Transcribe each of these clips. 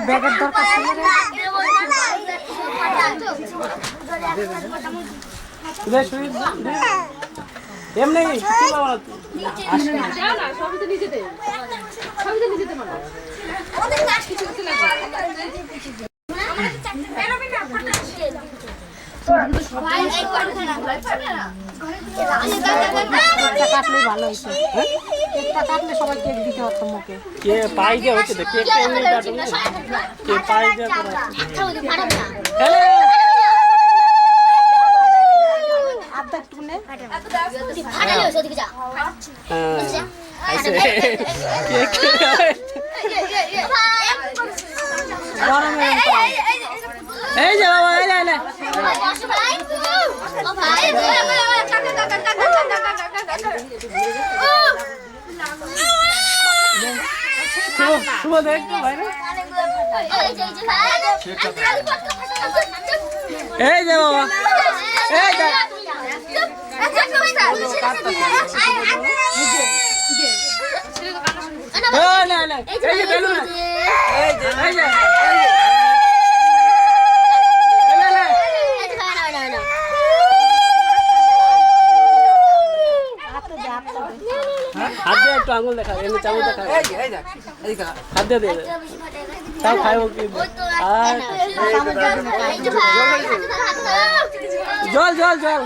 ব্যাগের দরকার এমনি কাটলেই ভালো হয়েছে, কেকটা কাটলে সবাই কেক দিতে পারতো মুখে। কে পাই দিয়ে হচ্ছে তো কেক কে পাই দিয়ে আধা একটু নে এই যে বাবা শুভ দেখ এই যে বাবা এই দেখ হাত দিয়ে একটু আঙুল দেখা এমনি চামচ দেখা হাত দিয়ে দিয়ে তাও খাইব কি জল জল জল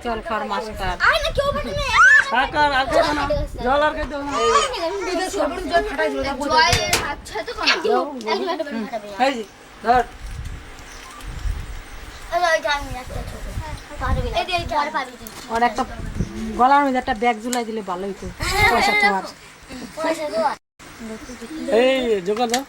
জল খাওয়ার মাস্টার জল আর ওর একটা গলার মধ্যে একটা ব্যাগ ঝুলাই দিলে ভালো হইতো, পয়সা তোমার। এই জোগাড় দাও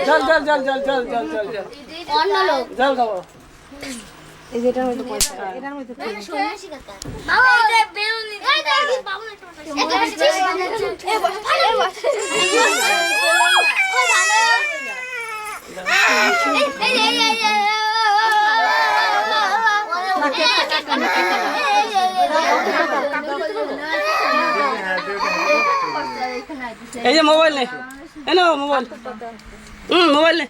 জল জল জল জল জল জল জল জল অন্য লোক জল খাবো এই যে এটার মধ্যে পয়সা, এটার মধ্যে এই যে মোবাইল নে এনো মোবাইল মোবাইল নে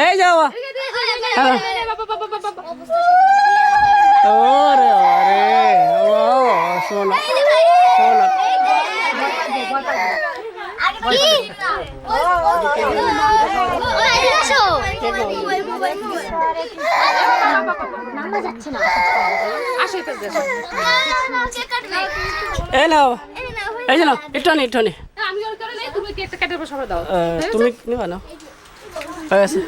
এই যাও ওরে ওরে ও সোনা সোনা এই নাও এই যে নাও একটু নে একটু নে তুমি নিবা না হয়ে গেছে